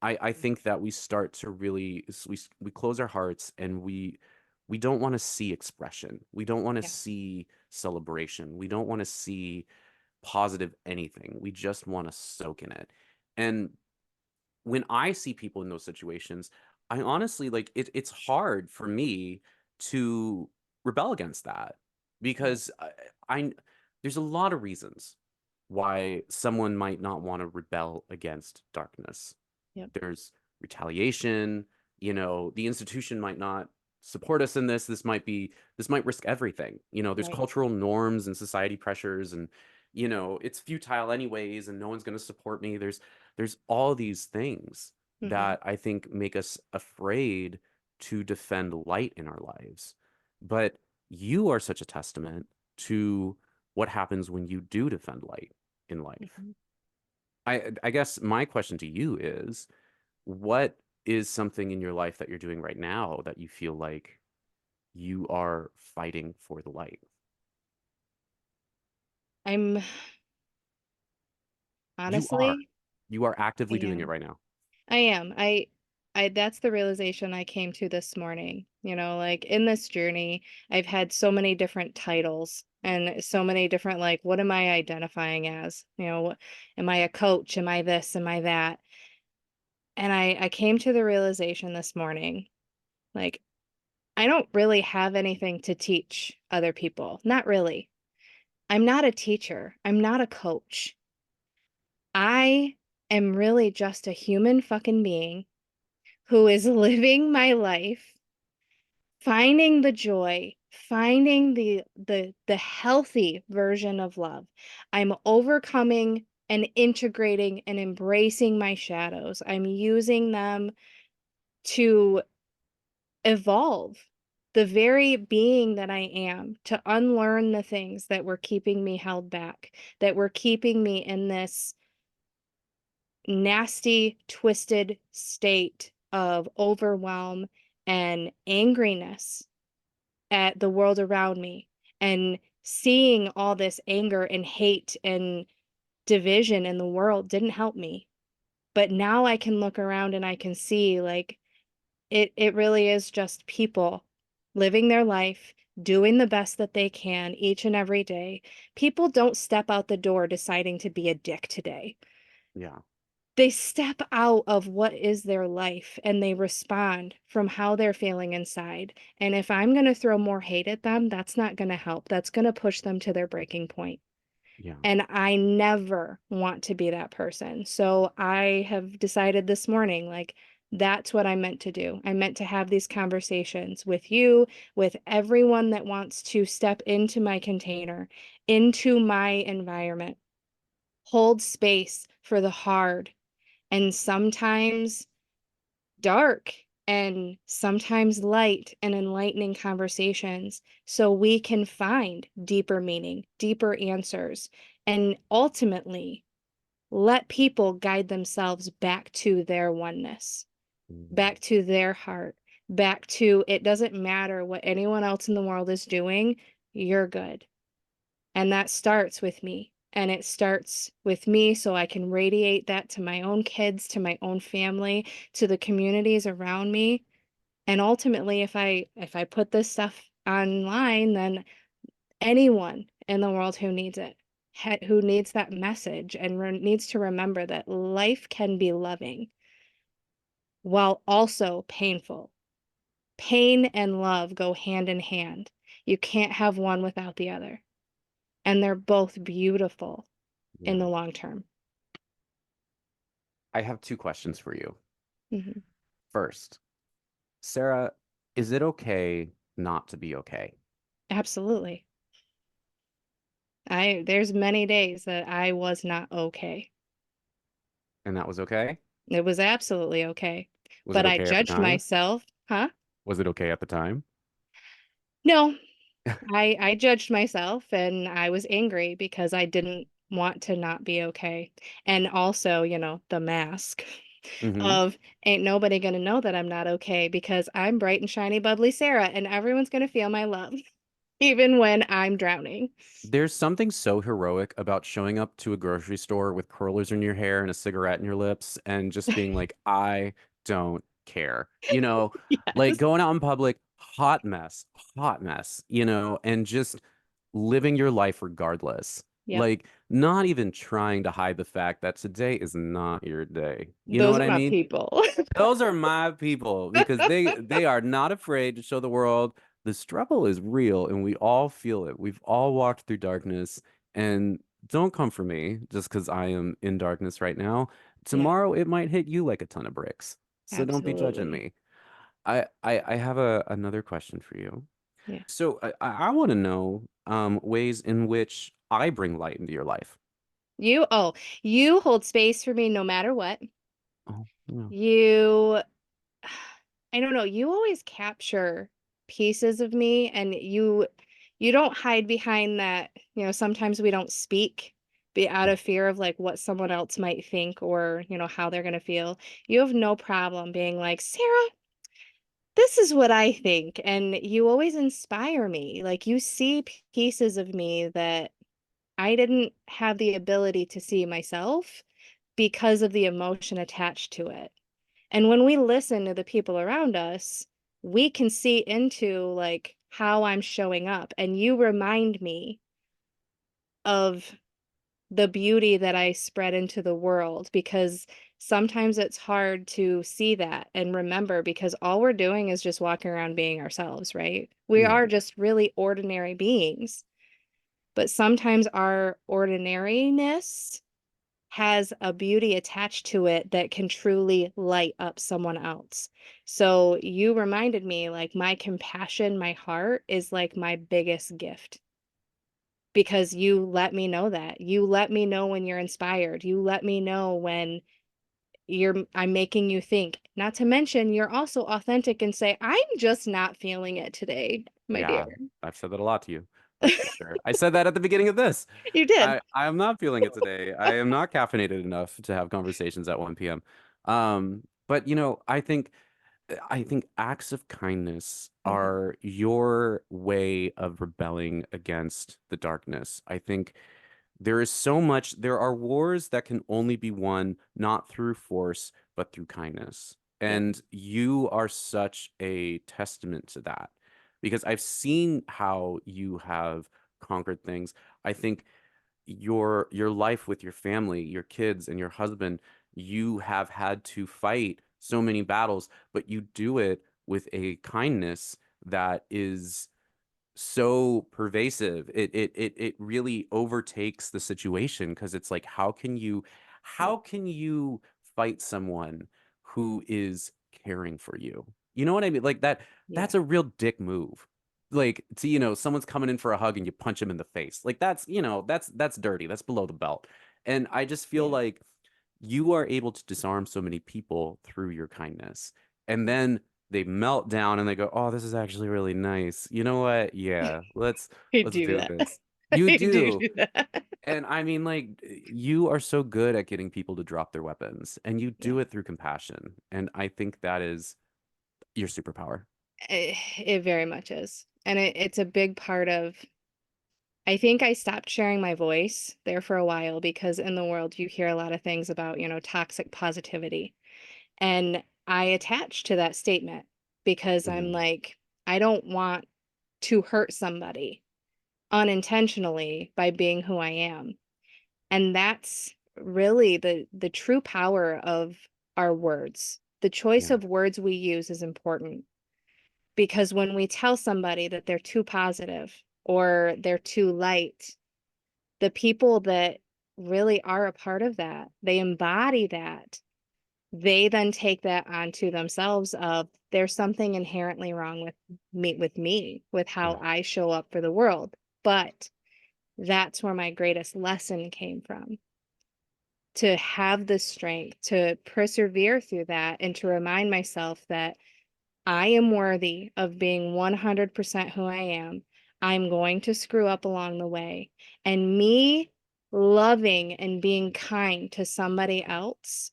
I think that we start to really we close our hearts, and we don't want to see expression. We don't want to Yeah. see celebration. We don't want to see positive anything. We just want to soak in it. And when I see people in those situations, I honestly, like, it's hard for me to rebel against that, Right. because I there's a lot of reasons why someone might not want to rebel against darkness. Yep. There's retaliation, the institution might not support us in this. This might risk everything. There's Right. cultural norms and society pressures, and it's futile anyways, and no one's going to support me. There's all these things Mhm. that I think make us afraid to defend light in our lives. But you are such a testament to what happens when you do defend light in life. Mhm. I guess my question to you is, what is something in your life that you're doing right now that you feel like you are fighting for the light? I'm You are. honestly, You are I actively doing it am. right now. I am. I that's the realization I came to this morning. Like in this journey, I've had so many different titles and so many different, like, what am I identifying as? You know, am I a coach? Am I this? Am I that? And I came to the realization this morning, like, I don't really have anything to teach other people. Not really. I'm not a teacher. I'm not a coach. I am really just a human fucking being who is living my life, finding the joy, finding the healthy version of love. I'm overcoming and integrating and embracing my shadows. I'm using them to evolve the very being that I am, to unlearn the things that were keeping me held back, that were keeping me in this nasty, twisted state of overwhelm and angriness at the world around me. And seeing all this anger and hate and division in the world didn't help me. But now I can look around and I can see, like, it really is just people living their life, doing the best that they can each and every day. People don't step out the door deciding to be a dick today. Yeah. They step out of what is their life and they respond from how they're feeling inside. And if I'm going to throw more hate at them, that's not going to help. That's going to push them to their breaking point. Yeah. And I never want to be that person. So I have decided this morning, like, that's what I meant to do. I meant to have these conversations with you, with everyone that wants to step into my container, into my environment, hold space for the hard and sometimes dark and sometimes light and enlightening conversations so we can find deeper meaning, deeper answers, and ultimately let people guide themselves back to their oneness, Mhm. back to their heart, back to it doesn't matter what anyone else in the world is doing, you're good. And that starts with me. And it starts with me so I can radiate that to my own kids, to my own family, to the communities around me. And ultimately, if I put this stuff online, then anyone in the world who needs it, who needs that message and needs to remember that life can be loving while also painful. Pain and love go hand in hand. You can't have one without the other. And they're both beautiful in Yeah. the long term. I have two questions for you. Mhm. First, Sarah, is it okay not to be okay? Absolutely. There's many days that I was not okay. And that was okay? It was absolutely okay. Was it But I okay at the judged time? myself. Huh? Was it okay at the time? No, I judged myself and I was angry because I didn't want to not be okay. And also, the mask Mm-hmm. of ain't nobody gonna know that I'm not okay because I'm bright and shiny, bubbly Sarah, and everyone's gonna feel my love, even when I'm drowning. There's something so heroic about showing up to a grocery store with curlers in your hair and a cigarette in your lips and just being like, I don't care. Like Yes. going out in public, hot mess, and just living your life regardless. Yep. Like not even trying to hide the fact that today is not your day. You know Those what are I my mean? people. Those are my people because they are not afraid to show the world the struggle is real and we all feel it. We've all walked through darkness and don't come for me just because I am in darkness right now. Yeah, Tomorrow it might hit you like a ton of bricks. So don't be judging absolutely. me. I have another question for you. Yeah. So I want to know ways in which I bring light into your life. You hold space for me no matter what. Oh, yeah. You, I don't know, you always capture pieces of me and you don't hide behind that, sometimes we don't speak be out of fear of like what someone else might think or, how they're going to feel. You have no problem being like, "Sarah, this is what I think." And you always inspire me. Like you see pieces of me that I didn't have the ability to see myself because of the emotion attached to it. And when we listen to the people around us, we can see into like how I'm showing up. And you remind me of the beauty that I spread into the world, because sometimes it's hard to see that and remember, because all we're doing is just walking around being ourselves, right? We Yeah. are just really ordinary beings, but sometimes our ordinariness has a beauty attached to it that can truly light up someone else. So you reminded me, like, my compassion, my heart is like my biggest gift, because you let me know that. You let me know when you're inspired. You let me know when I'm making you think. Not to mention, you're also authentic and say, "I'm just not feeling it today, my dear." Yeah, I've said that a lot to you. That's for sure. I said that at the beginning of this. You did. I am not feeling it today. I am not caffeinated enough to have conversations at 1 p.m. But I think acts of kindness Mhm. are your way of rebelling against the darkness. I think there are wars that can only be won not through force, but through kindness. Yeah. And you are such a testament to that because I've seen how you have conquered things. I think your life with your family, your kids and your husband, you have had to fight so many battles, but you do it with a kindness that is so pervasive. It really overtakes the situation because it's like Yeah. how can you fight someone who is caring for you? You know what I mean? Like Yeah. that's a real dick move. Like someone's coming in for a hug and you punch him in the face. Like that's dirty. That's below the belt. And I just feel Yeah. like you are able to disarm so many people through your kindness. And then they melt down and they go, "Oh, this is actually really nice. You know what? Yeah, I let's do do that. this." You I do do. do that. And I mean, like, you are so good at getting people to drop their weapons, and you Yeah. do it through compassion. And I think that is your superpower. It very much is. And it's a big part of, I think I stopped sharing my voice there for a while, because in the world you hear a lot of things about, toxic positivity. And I attach to that statement because I'm Hmm. like, I don't want to hurt somebody unintentionally by being who I am. And that's really the true power of our words. The choice Yeah, of words we use is important, because when we tell somebody that they're too positive or they're too light, the people that really are a part of that, they embody that, they then take that onto themselves of, there's something inherently wrong with how yeah. I show up for the world. But that's where my greatest lesson came from, to have the strength to persevere through that and to remind myself that I am worthy of being 100% who I am. I'm going to screw up along the way. And me loving and being kind to somebody else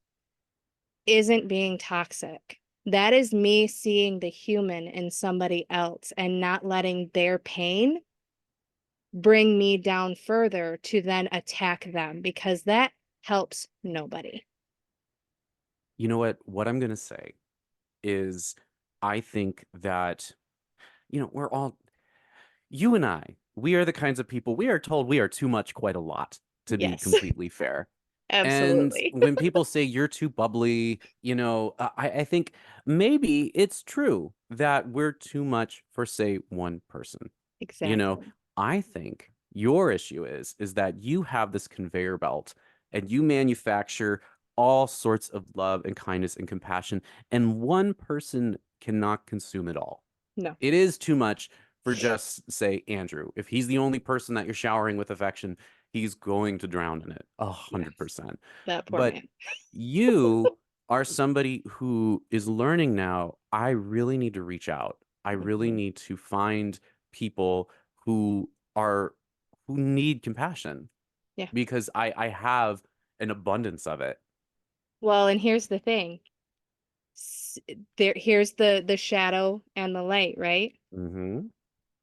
isn't being toxic. That is me seeing the human in somebody else and not letting their pain bring me down further to then attack them, because that helps nobody. You know what? What I'm gonna say is, I think that we're all you and I. We are the kinds of people we are told we are too much, quite a lot, to be Yes, completely fair. And absolutely. when people say you're too bubbly, I think maybe it's true that we're too much for, say, one person. You know, Exactly. I think your issue is that you have this conveyor belt and you manufacture all sorts of love and kindness and compassion, and one person cannot consume it all. No. It is too much for just, say, Andrew. If he's the only person that you're showering with affection, he's going to drown in it Yes. 100%. That poor But man. you are somebody who is learning now. I really need to reach out. I really Mhm. need to find people who are who need compassion Yeah. because I have an abundance of it. Well, and here's the thing. S- here's the shadow and the light, right? Hmm.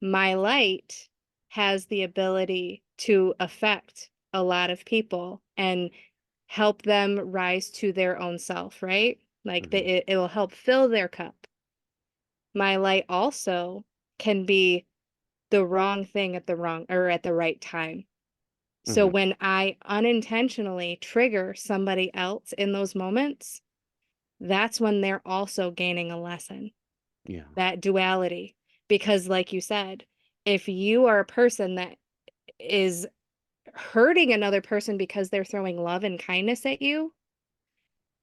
My light has the ability to affect a lot of people and help them rise to their own self, right? Like Hmm. it will help fill their cup. My light also can be the wrong thing at the wrong or at the right time. So Mhm. when I unintentionally trigger somebody else in those moments, that's when they're also gaining a lesson, Yeah. that duality. Because, like you said, if you are a person that is hurting another person because they're throwing love and kindness at you,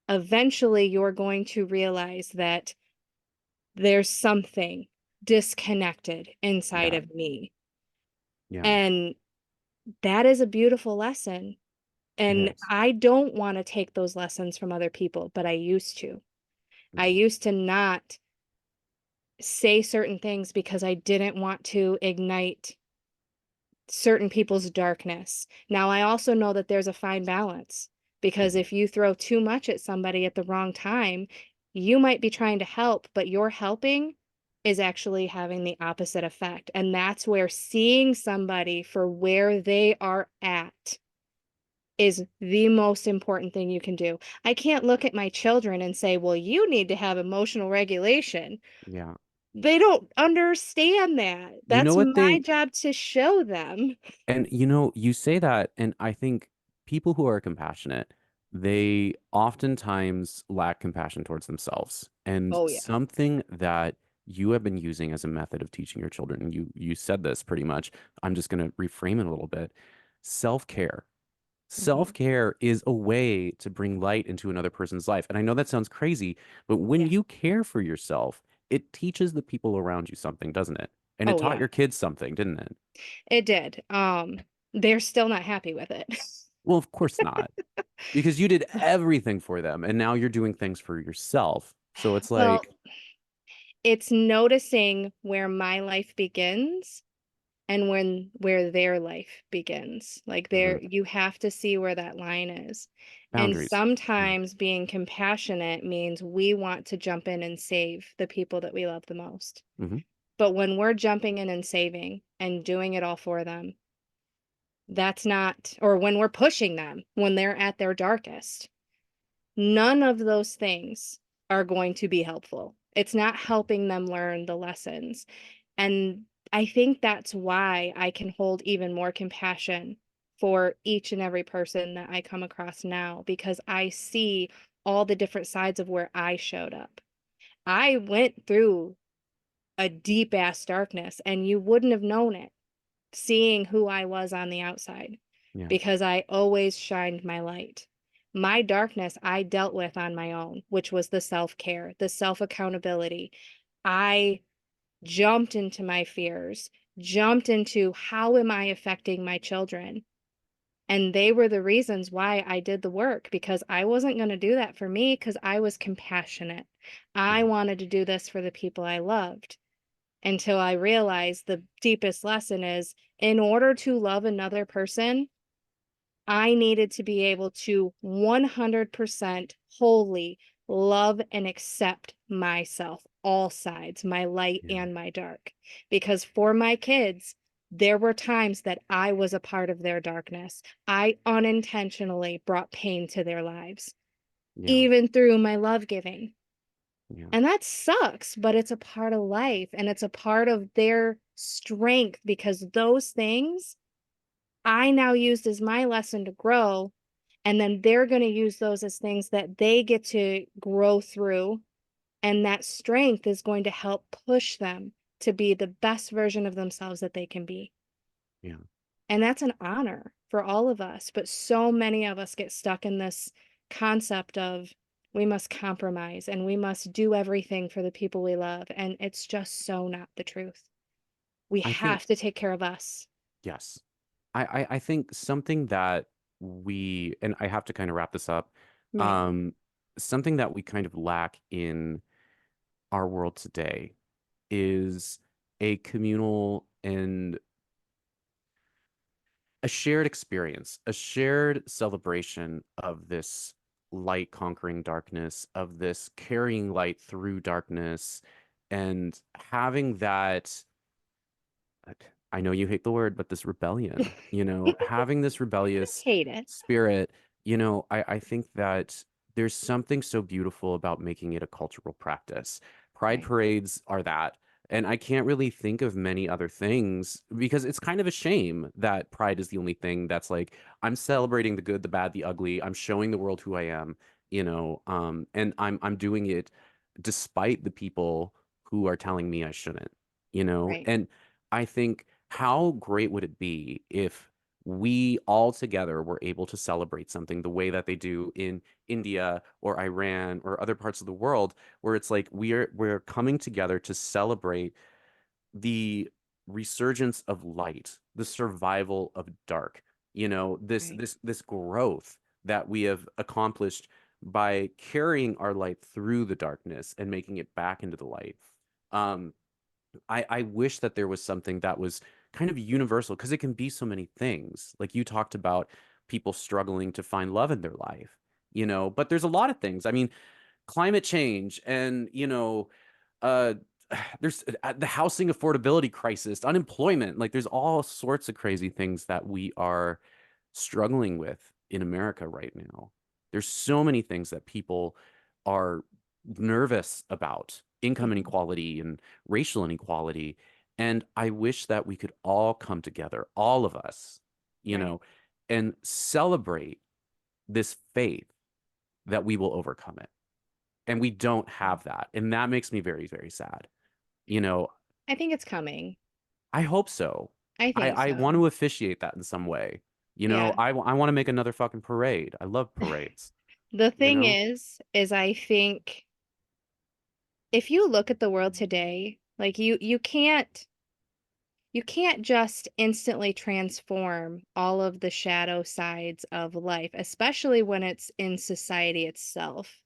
eventually you're going to realize that there's something disconnected inside Yeah. of me. Yeah. And that is a beautiful lesson. It And is. I don't want to take those lessons from other people, but I used to. I Mhm. used to not say certain things because I didn't want to ignite certain people's darkness. Now, I also know that there's a fine balance because Mhm. if you throw too much at somebody at the wrong time, you might be trying to help, but your helping is actually having the opposite effect. And that's where seeing somebody for where they are at is the most important thing you can do. I can't look at my children and say, well, you need to have emotional regulation. Yeah. They don't understand that. You know That's what my they job to show them. And you say that, and I think people who are compassionate, they oftentimes lack compassion towards themselves. And Oh, yeah. something that you have been using as a method of teaching your children, and you said this pretty much, I'm just going to reframe it a little bit. Self-care. Mhm. Self-care is a way to bring light into another person's life. And I know that sounds crazy, but when Yeah. you care for yourself, it teaches the people around you something, doesn't it? And it Oh, taught yeah. your kids something, didn't it? It did. They're still not happy with it. Well, of course not. Because you did everything for them and now you're doing things for yourself. So it's Well, like, it's noticing where my life begins and where their life begins. Like, mhm, there you have to see where that line is. And boundaries. Yeah. sometimes being compassionate means we want to jump in and save the people that we love the most. Hmm. But when we're jumping in and saving and doing it all for them, that's not, or when we're pushing them when they're at their darkest, none of those things are going to be helpful. It's not helping them learn the lessons. And I think that's why I can hold even more compassion for each and every person that I come across now, because I see all the different sides of where I showed up. I went through a deep ass darkness, and you wouldn't have known it seeing who I was on the outside Yeah. because I always shined my light. My darkness I dealt with on my own, which was the self care, the self accountability. I jumped into my fears, jumped into how am I affecting my children? And they were the reasons why I did the work because I wasn't going to do that for me because I was compassionate. I Yeah. wanted to do this for the people I loved until I realized the deepest lesson is in order to love another person, I needed to be able to 100% wholly love and accept myself, all sides, my light Yeah. and my dark. Because for my kids, there were times that I was a part of their darkness. I unintentionally brought pain to their lives, Yeah. even through my love giving. Yeah. And that sucks, but it's a part of life and it's a part of their strength because those things I now used as my lesson to grow. And then they're going to use those as things that they get to grow through. And that strength is going to help push them to be the best version of themselves that they can be. Yeah. And that's an honor for all of us. But so many of us get stuck in this concept of we must compromise and we must do everything for the people we love. And it's just so not the truth. We I think, have to take care of us. yes. I think something that and I have to kind of wrap this up, Right. um, something that we kind of lack in our world today is a communal and a shared experience, a shared celebration of this light conquering darkness, of this carrying light through darkness, and having that. I I know you hate the word, but this rebellion, having this rebellious Hate it. spirit, I think that there's something so beautiful about making it a cultural practice. Pride Right. parades are that. And I can't really think of many other things because it's kind of a shame that pride is the only thing that's like, I'm celebrating the good, the bad, the ugly. I'm showing the world who I am, and I'm doing it despite the people who are telling me I shouldn't, Right. And I think how great would it be if we all together were able to celebrate something the way that they do in India or Iran or other parts of the world, where it's like we're coming together to celebrate the resurgence of light, the survival of dark, Right. this growth that we have accomplished by carrying our light through the darkness and making it back into the light. Um, I wish that there was something that was kind of universal because it can be so many things. Like you talked about people struggling to find love in their life, but there's a lot of things. I mean, climate change and uh there's the housing affordability crisis, unemployment, like there's all sorts of crazy things that we are struggling with in America right now. There's so many things that people are nervous about, income Mhm. inequality and racial inequality, and I wish that we could all come together, all of us, Right. and celebrate this faith that we will overcome it, and we don't Right. have that, and that makes me very, very sad. You know, I think it's coming. I hope so. I think I want so. to officiate that in some way. Yeah. I want to make another fucking parade. I love parades, The you thing know? is I think if you look at the world today, like you can't just instantly transform all of the shadow sides of life, especially when it's in society itself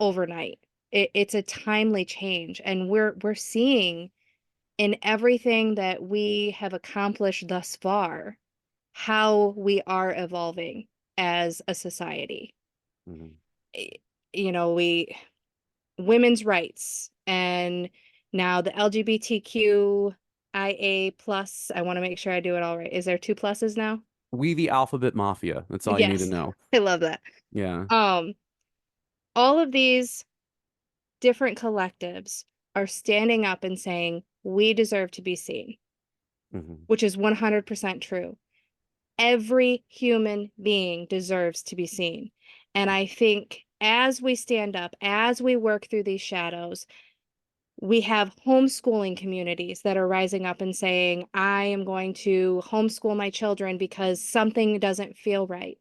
overnight. It's a timely change, and we're seeing in everything that we have accomplished thus far how we are evolving as a society. Mhm. Eh, we women's rights and now the LGBTQIA plus. I want to make sure I do it all right. Is there two pluses now? We the alphabet mafia. That's all you need to Yes. know. I love that. Yeah. Um, all of these different collectives are standing up and saying, we deserve to be seen, Hmm. which is 100% true. Every human being deserves to be seen. And I think as we stand up, as we work through these shadows, we have homeschooling communities that are rising up and saying, I am going to homeschool my children because something doesn't feel right.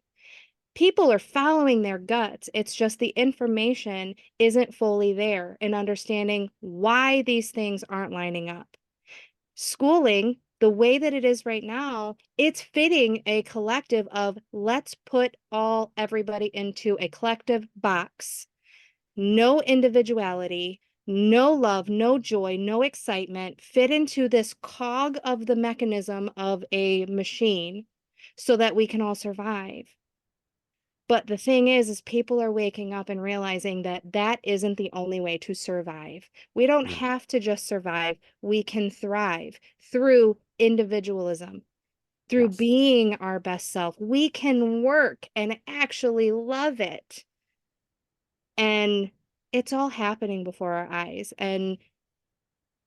People are following their guts. It's just the information isn't fully there in understanding why these things aren't lining up. Schooling, the way that it is right now, it's fitting a collective of let's put everybody into a collective box. No individuality, no love, no joy, no excitement fit into this cog of the mechanism of a machine so that we can all survive. But the thing is people are waking up and realizing that that isn't the only way to survive. We don't Yeah. have to just survive. We can thrive through individualism, through Yes. being our best self. We can work and actually love it. And it's all happening before our eyes. And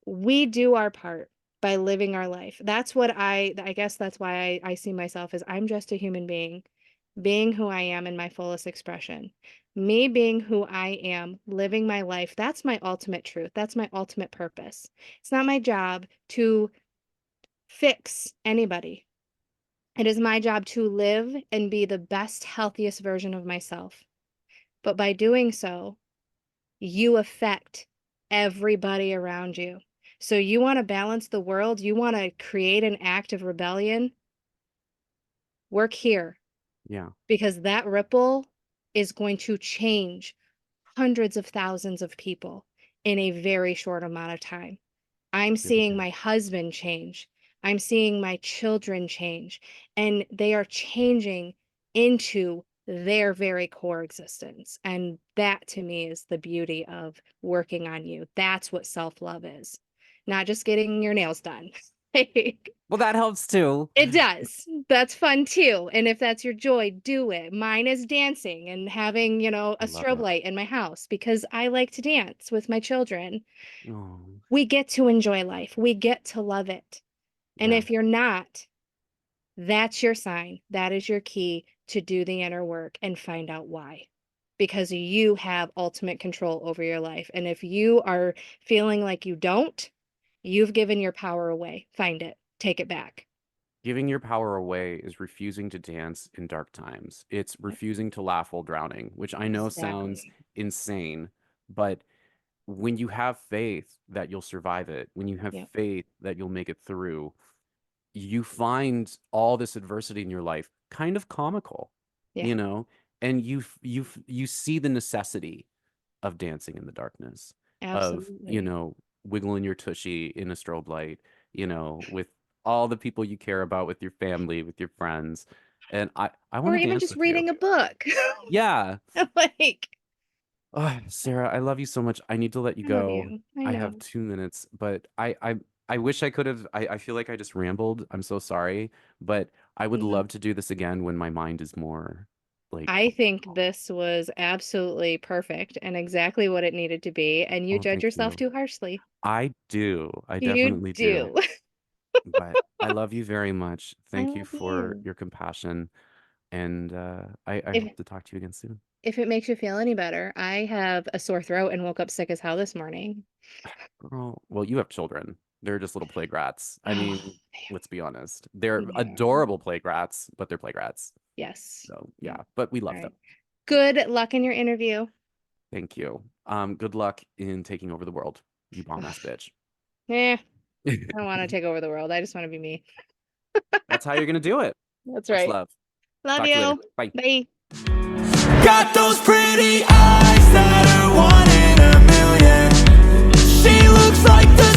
we do our part by living our life. That's what I guess that's why I see myself as I'm just a human being who I am in my fullest expression. Me being who I am, living my life, that's my ultimate truth. That's my ultimate purpose. It's not my job to fix anybody. It is my job to live and be the best, healthiest version of myself. But by doing so, you affect everybody around you. So you want to balance the world, you want to create an act of rebellion, work here Yeah. because that ripple is going to change hundreds of thousands of people in a very short amount of time. I'm Really seeing good. my husband change. I'm seeing my children change, and they are changing into their very core existence. And that to me is the beauty of working on you. That's what self love is, not just getting your nails done. Like, Well, that helps too. It does. That's fun too. And if that's your joy, do it. Mine is dancing and having, you know, I a love strobe it. light in my house because I like to dance with my children. Oh, We get to enjoy life. We get to love it. And yeah. if you're not, that's your sign. That is your key to do the inner work and find out why. Because you have ultimate control over your life. And if you are feeling like you don't, you've given your power away. Find it, take it back. Giving your power away is refusing to dance in dark times. It's Yep. refusing to laugh while drowning, which I know sounds Exactly. insane, but when you have faith that you'll survive it, when you have Yep. faith that you'll make it through, you find all this adversity in your life kind of comical, Yeah. you know, and you see the necessity of dancing in the darkness, of, Absolutely. wiggling your tushy in a strobe light, with all the people you care about, with your family, with your friends. And I want Or to even dance just with you. reading a book. Yeah. Like, Oh, Sarah, I love you so much. I need to let you I love go. you. I I have know. 2 minutes, but I wish I could have. I feel like I just rambled. I'm so sorry, but I would No. love to do this again when my mind is more like, I think this was absolutely perfect and exactly what it needed to be. And you oh, judge thank yourself you. too harshly. I do. I You definitely do. do. But I love you very much. I Thank you love for you. your compassion, and I If hope to talk to you again soon. if it makes you feel any better, I have a sore throat and woke up sick as hell this morning. Girl, well, you have children. They're just little plague rats. I Oh, mean, let's be honest. They're yeah. adorable plague rats, but they're plague rats. Yes. So Yeah. yeah, but we All love them. right. Good luck in your interview. Thank you. Good luck in taking over the world, you bomb ass bitch. Eh, I don't want to take over the world. I just want to be me. That's how you're gonna do it. That's Much right. love. Love Talk to you later. you. Bye. Bye. Got those pretty eyes that are 1 in a million. She looks like the